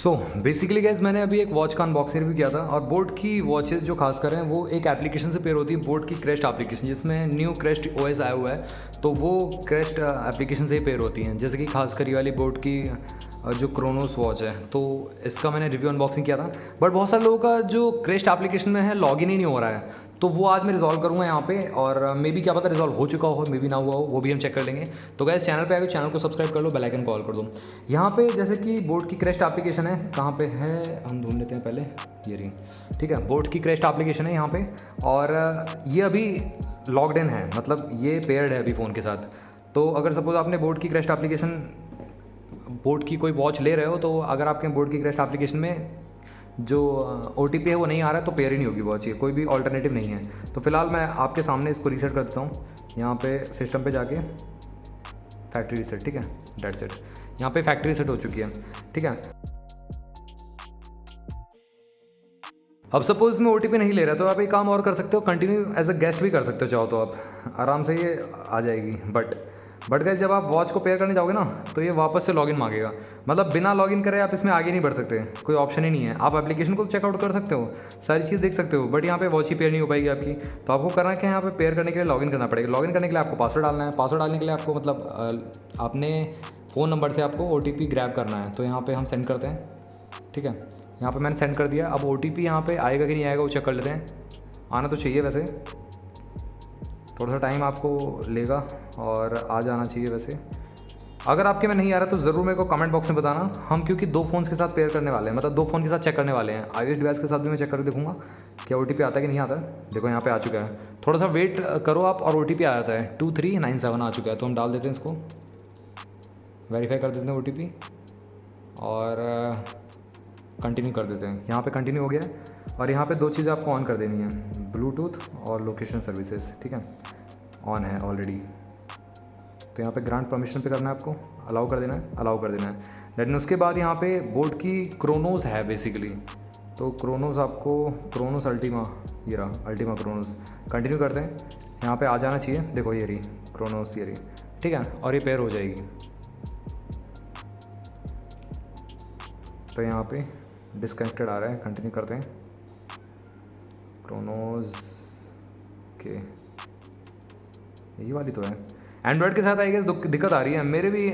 So basically guys मैंने अभी एक वॉच का अनबॉक्सिंग रिव्यू किया था और बोट की वॉचेस जो खासकर हैं वो एक एप्लीकेशन से पेयर होती है, बोट की क्रेस्ट एप्लीकेशन, जिसमें न्यू क्रेस्ट ओएस आया हुआ है। तो वो क्रेस्ट एप्लीकेशन से ही पेयर होती हैं, जैसे कि खासकर ये वाली बोट की जो क्रोनोस वॉच है। तो इसका मैंने रिव्यू अनबॉक्सिंग किया था, बट बहुत सारे लोगों का जो क्रेस्ट एप्लीकेशन में है लॉगिन ही नहीं हो रहा है। तो वो आज मैं रिजॉल्व करूँगा यहाँ पे, और मे बी क्या पता रिजॉल्व हो चुका हो, मे बी ना हुआ हो, वो भी हम चेक कर लेंगे। तो गैस चैनल पे आगे चैनल को सब्सक्राइब कर लो, बेल आइकन कॉल कर दो। यहाँ पे जैसे कि बोट की क्रेस्ट एप्लीकेशन है, कहाँ पे है हम ढूंढ लेते हैं पहले, ये रही। ठीक है, बोट की क्रेस्ट एप्लीकेशन है यहाँ पे, और ये अभी लॉग्ड इन है, मतलब ये पेयर्ड है अभी फ़ोन के साथ। तो अगर सपोज आपने बोट की क्रेस्ट एप्लीकेशन, बोट की कोई वॉच ले रहे हो, तो अगर आपके बोट की क्रेस्ट एप्लीकेशन में जो OTP है वो नहीं आ रहा है तो पेयर ही नहीं होगी वॉच, ये कोई भी ऑल्टरनेटिव नहीं है। तो फिलहाल मैं आपके सामने इसको रीसेट कर देता हूँ। यहाँ पे सिस्टम पे जाके फैक्ट्री रीसेट, ठीक है, डेट्स इट। यहाँ पे फैक्ट्री रीसेट हो चुकी है, ठीक है। अब सपोज मैं OTP नहीं ले रहा तो आप एक काम और कर सकते हो, कंटिन्यू एज अ गेस्ट भी कर सकते हो, चाहो तो आप आराम से ये आ जाएगी। बट गाइस जब आप वॉच को पेयर करने जाओगे ना, तो ये वापस से लॉगिन मांगेगा, मतलब बिना लॉगिन करे आप इसमें आगे नहीं बढ़ सकते, कोई ऑप्शन ही नहीं है। आप एप्लीकेशन को चेकआउट कर सकते हो, सारी चीज़ देख सकते हो, बट यहाँ पे वॉच ही पेयर नहीं हो पाएगी आपकी। तो आपको करना क्या है, यहाँ पे पेयर करने के लिए लॉगिन करना पड़ेगा। लॉगिन करने के लिए आपको पासवर्ड डालना है, पासवर्ड डालने के लिए आपको मतलब अपने फ़ोन नंबर से आपको OTP ग्रैब करना है। तो यहाँ पर हम सेंड करते हैं, ठीक है, यहाँ पे मैंने सेंड कर दिया। अब OTP यहाँ पे आएगा कि नहीं आएगा वो चेक कर लेते हैं। आना तो चाहिए, वैसे थोड़ा सा टाइम आपको लेगा और आ जाना चाहिए वैसे। अगर आपके में नहीं आ रहा तो ज़रूर मेरे को कमेंट बॉक्स में बताना। हम क्योंकि 2 फ़ोन्स के साथ पेयर करने वाले हैं, मतलब 2 फ़ोन के साथ चेक करने वाले हैं। iOS डिवाइस के साथ भी मैं चेक करके देखूँगा क्या OTP आता है कि नहीं आता है। देखो यहाँ पे आ चुका है, थोड़ा सा वेट करो आप, और OTP आ जाता है 2397 आ चुका है। तो हम डाल देते हैं इसको, वेरीफाई कर देते हैं OTP और कंटिन्यू कर देते हैं। यहाँ पे कंटिन्यू हो गया है, और यहाँ पे 2 चीज़ें आपको ऑन कर देनी है, ब्लूटूथ और लोकेशन सर्विसेज, ठीक है, ऑन है ऑलरेडी। तो यहाँ पे ग्रांट परमिशन पे करना है आपको, अलाउ कर देना है, अलाउ कर देना है। देन उसके बाद यहाँ पे बोट की क्रोनोस है बेसिकली। तो क्रोनोस आपको, क्रोनोस अल्टीमा, ये रहा अल्टीमा क्रोनोस। कंटिन्यू करते हैं, यहाँ पे आ जाना चाहिए। देखो ये रही क्रोनोस, ये रही, ठीक है, और ये पेयर हो जाएगी। तो यहाँ पे डिस्कनेक्टेड आ रहा है, कंटिन्यू करते हैं। क्रोनोस के ये वाली तो है, एंड्रॉयड के साथ आई गेस दिक्कत आ रही है। मेरे भी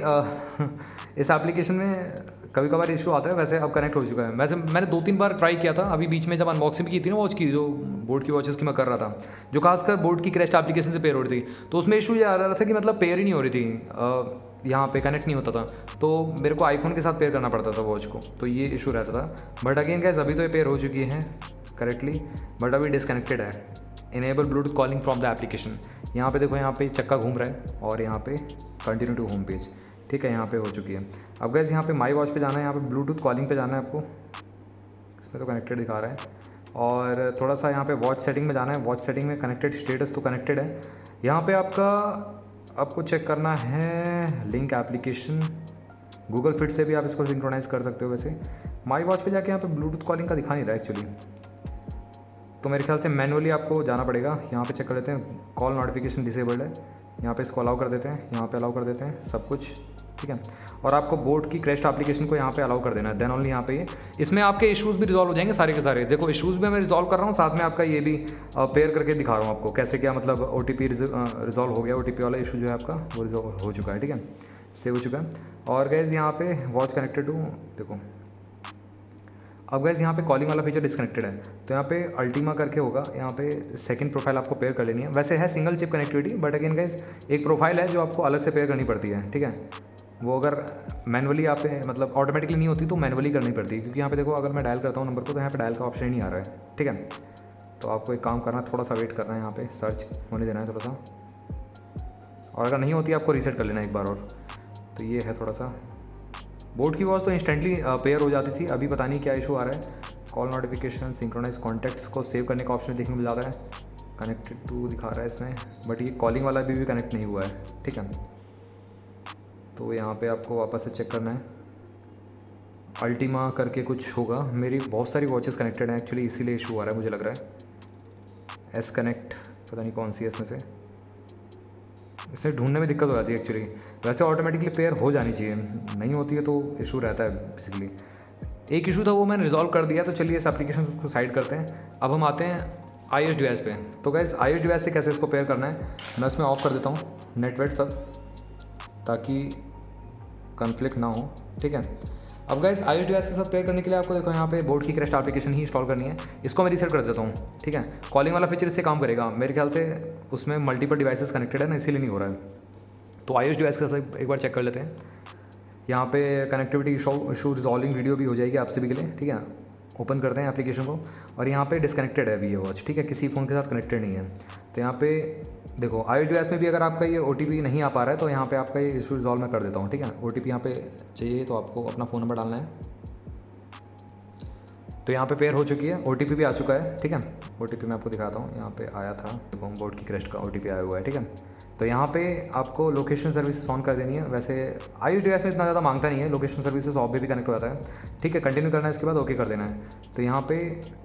इस एप्लीकेशन में कभी कभार इशू आता है। वैसे अब कनेक्ट हो चुका है। वैसे मैंने 2-3 बार ट्राई किया था अभी बीच में, जब अनबॉक्सिंग भी की थी ना वॉच की, जो बोट की वॉचेस की मैं कर रहा था, जो खासकर बोट की क्रेस्ट एप्लीकेशन से पेयर हो रही थी। तो उसमें इशू ये आ रहा था कि मतलब पेयर ही नहीं हो रही थी, यहाँ पे कनेक्ट नहीं होता था। तो मेरे को आईफोन के साथ पेयर करना पड़ता था वॉच को, तो ये इशू रहता था। बट अगेन गाइस अभी तो ये पेयर हो चुकी है करेक्टली, बट अभी डिसकनेक्टेड है। Enable Bluetooth calling from the application, यहाँ पे देखो, यहाँ पे चक्का घूम रहा है, और यहाँ पे कंटिन्यू टू होम पेज, ठीक है, यहाँ पे हो चुकी है। अब गाइस यहाँ पे माई वॉच पे जाना है, यहाँ पे ब्लूटूथ कॉलिंग पे जाना है आपको, इसमें तो कनेक्टेड दिखा रहा है। और थोड़ा सा यहाँ पे वॉच सेटिंग में जाना है, वॉच सेटिंग में कनेक्टेड स्टेटस तो कनेक्टेड है। यहाँ पे आपको चेक करना है लिंक एप्लीकेशन, गूगल फिट से भी आप इसको सिंक्रोनाइज कर सकते हो। वैसे माई वॉच पे जाके यहाँ पे ब्लूटूथ कॉलिंग का दिखा नहीं रहा है एक्चुअली, तो मेरे ख्याल से मैनुअली आपको जाना पड़ेगा। यहाँ पे चेक कर लेते हैं, कॉल नोटिफिकेशन डिसेबल्ड है, यहाँ पे इसको अलाउ कर देते हैं, यहाँ पे अलाउ कर देते हैं सब कुछ, ठीक है। और आपको बोट की क्रेस्ट एप्लीकेशन को यहाँ पे अलाउ कर देना है, देन ओनली यहाँ पे इसमें आपके इश्यूज़ भी रिजॉल्व हो जाएंगे सारे के सारे। देखो इश्यूज़ भी मैं रिजॉल्व कर रहा हूँ, साथ में आपका ये भी पेयर करके दिखा रहा हूँ आपको कैसे क्या, मतलब OTP रिजॉल्व हो गया, OTP वाला इशू जो है आपका वो रिजॉल्व हो चुका है, ठीक है, सेव हो चुका है। और गैस यहाँ पे वॉच कनेक्टेड टू, देखो अब गैस यहाँ पे कॉलिंग वाला फीचर डिस्कनेक्टेड है, तो यहाँ पे अल्टीमा करके होगा, यहाँ पे सेकंड प्रोफाइल आपको पेयर कर लेनी है। वैसे है single chip connectivity, but again gas एक प्रोफाइल है जो आपको अलग से पेयर करनी पड़ती है, ठीक है। वो अगर मैनुअली आप मतलब ऑटोमेटिकली नहीं होती तो मैनुअली करनी पड़ती है, क्योंकि यहाँ पे देखो अगर मैं डायल करता हूँ नंबर को तो यहाँ पे डायल का ऑप्शन ही नहीं आ रहा है, ठीक है। तो आपको एक काम करना है, थोड़ा सा वेट करना है, यहाँ पे सर्च होने देना है थोड़ा सा, और अगर नहीं होती आपको रीसेट कर लेना एक बार और। तो ये है थोड़ा सा, बोट की वॉच तो इंस्टेंटली पेयर हो जाती थी, अभी पता नहीं क्या इशू आ रहा है। कॉल नोटिफिकेशन, सिंक्रोनाइज कॉन्टैक्ट्स को सेव करने का ऑप्शन देखने को मिल जाता है, कनेक्टेड टू दिखा रहा है इसमें, बट ये कॉलिंग वाला भी कनेक्ट नहीं हुआ है, ठीक है। तो यहाँ पे आपको वापस से चेक करना है, अल्टीमा करके कुछ होगा। मेरी बहुत सारी वॉचेस कनेक्टेड हैं एक्चुअली, इसीलिए इशू आ रहा है मुझे लग रहा है। एस कनेक्ट पता नहीं कौन सी है इसमें से, इसे ढूंढने में दिक्कत हो जाती है एक्चुअली। वैसे ऑटोमेटिकली पेयर हो जानी चाहिए, नहीं होती है तो इशू रहता है बेसिकली। एक इशू था वो मैंने रिजॉल्व कर दिया, तो चलिए इस एप्लीकेशन को साइड करते हैं। अब हम आते हैं iOS डिवाइस पे। तो गाइस iOS डिवाइस से कैसे इसको पेयर करना है, मैं उसमें ऑफ कर देता हूँ नेटवर्क सब, ताकि कन्फ्लिक्ट ना हो, ठीक है। अब गाइस iOS डिवाइस के साथ पेयर करने के लिए आपको देखो यहाँ पे बोर्ड की क्रस्ट एप्लीकेशन ही इंस्टॉल करनी है। इसको मैं रीसेट कर देता हूँ, ठीक है। कॉलिंग वाला फीचर इससे काम करेगा मेरे ख्याल से, उसमें मल्टीपल डिवाइसेस कनेक्टेड है ना, इसीलिए नहीं हो रहा है। तो iOS डिवाइस के साथ एक बार चेक कर लेते हैं। यहाँ पे कनेक्टिविटी इशू रिजॉल्विंग वीडियो भी हो जाएगी आप सभी के लिए, ठीक है। ओपन करते हैं एप्लीकेशन को, और यहाँ पे डिसकनेक्टेड है अभी ये वॉच, ठीक है, किसी फ़ोन के साथ कनेक्टेड नहीं है। तो यहाँ पे देखो iOS डिवाइस में भी अगर आपका ये OTP नहीं आ पा रहा है, तो यहाँ पे आपका ये इशू रिजॉल्व मैं कर देता हूँ, ठीक है। OTP यहाँ पे चाहिए तो आपको अपना फ़ोन नंबर डालना है। तो यहाँ पे पेयर हो चुकी है, OTP भी आ चुका है, ठीक है। OTP मैं आपको दिखाता हूँ, यहाँ पे आया था, देखो बोर्ड की क्रस्ट का OTP आया हुआ है, ठीक है। तो यहाँ पे आपको लोकेशन सर्विसेज ऑन कर देनी है। वैसे iOS डिवाइस में इतना ज़्यादा मांगता नहीं है, लोकेशन सर्विसेज ऑफ भी कनेक्ट हो जाता है, ठीक है। कंटिन्यू करना है, इसके बाद ओके कर देना है। तो यहाँ पे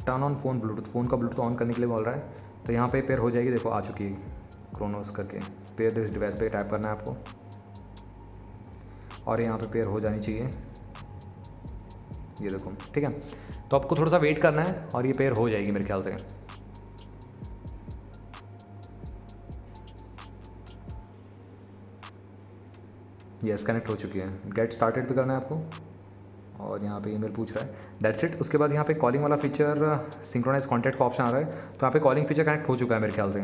turn on phone Bluetooth, phone का ब्लूटूथ ऑन करने के लिए बोल रहा है। तो यहाँ पे पेयर हो जाएगी, देखो आ चुकी है क्रोनोस करके, पेयर दिस डिवाइस पे टैप करना है आपको, और यहाँ पे पेयर हो जानी चाहिए, ये देखो, ठीक है। तो आपको थोड़ा सा वेट करना है और ये पेयर हो जाएगी मेरे ख्याल से। यस कनेक्ट हो चुकी है। गेट स्टार्टेड पे करना है आपको, और यहाँ पे ईमेल पूछ रहा है, दैट्स इट। उसके बाद यहाँ पे कॉलिंग वाला फीचर, सिंक्रोनाइज कॉन्टैक्ट का ऑप्शन आ रहा है। तो यहाँ पे कॉलिंग फीचर कनेक्ट हो चुका है मेरे ख्याल से,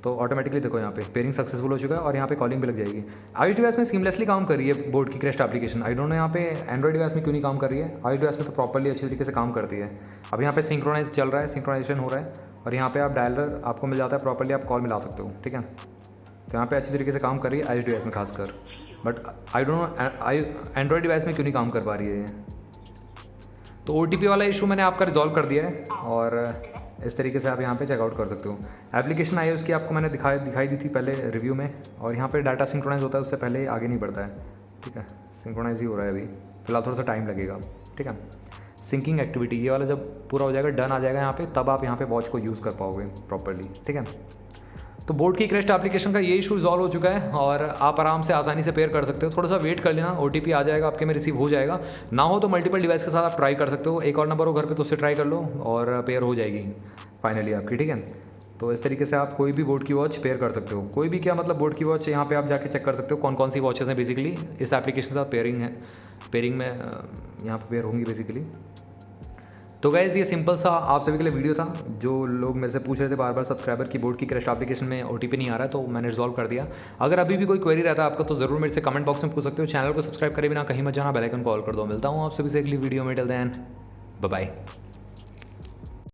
तो ऑटोमेटिकली देखो यहाँ पे पेयरिंग सक्सेसफुल हो चुका है, और यहाँ पे कॉलिंग भी लग जाएगी। iOS डिवाइस में सीमलेसली काम कर रही है बोर्ड की crust application, I don't know यहाँ पे एंड्रॉइड डिवाइस में क्यों नहीं काम कर रही है। iOS डिवाइस में तो प्रॉपर्ली अच्छी तरीके से काम करती है। अब यहाँ पे सिंक्रोनाइज चल रहा है, सिंक्रोनाइजेशन हो रहा है, और यहाँ पे आप डायलर आपको मिल जाता है, प्रॉपर्ली आप कॉल मिला सकते हो, ठीक है। तो यहाँ पे अच्छी तरीके से काम कर रही है iOS डिवाइस में खासकर, but I don't know Android device में क्यों नहीं काम कर पा रही है ये। तो OTP वाला इशू मैंने आपका रिजॉल्व कर दिया है, और इस तरीके से आप यहाँ पे चेकआउट कर सकते हो। एप्लीकेशन iOS की आपको मैंने दिखाई दी थी पहले रिव्यू में, और यहाँ पे डाटा सिंक्रोनाइज होता है, उससे पहले आगे नहीं बढ़ता है, ठीक है। सिंक्रोनाइज ही हो रहा है अभी फिलहाल, थोड़ा सा टाइम लगेगा, ठीक है। सिंकिंग एक्टिविटी ये वाला जब पूरा हो जाएगा, डन आ जाएगा यहाँ पे, तब आप यहाँ पे वॉच को यूज़ कर पाओगे प्रॉपर्ली, ठीक है। तो बोर्ड की क्रस्ट एप्लीकेशन का ये इशू रिजॉल्व हो चुका है, और आप आराम से आसानी से पेयर कर सकते हो। थोड़ा सा वेट कर लेना, OTP आ जाएगा आपके में, रिसीव हो जाएगा। ना हो तो मल्टीपल डिवाइस के साथ आप ट्राई कर सकते हो, एक और नंबर हो घर पे तो उससे ट्राई कर लो, और पेयर हो जाएगी फाइनली आपकी, ठीक है। तो इस तरीके से आप कोई भी बोर्ड की वॉच पेयर कर सकते हो। कोई भी क्या मतलब बोर्ड की वॉच, यहाँ पे आप जाके चेक कर सकते हो कौन कौन सी वॉचेस हैं बेसिकली इस एप्लीकेशन के साथ पेयरिंग में यहाँ पे पेयर होंगी बेसिकली। तो गाइज़ ये सिंपल सा आप सभी के लिए वीडियो था। जो लोग मेरे से पूछ रहे थे बार बार सब्सक्राइबर की बोर्ड की क्रस्ट एप्लीकेशन में OTP नहीं आ रहा है, तो मैंने रिजॉल्व कर दिया। अगर अभी भी कोई क्वेरी रहता है आपका, तो ज़रूर मेरे से कमेंट बॉक्स में पूछ सकते हो। चैनल को सब्सक्राइब करे बिना कहीं मत जाना, बेल आइकन कॉल कर दो। मिलता हूँ आप सभी से अगली वीडियो में, टिल देन बाय बाय।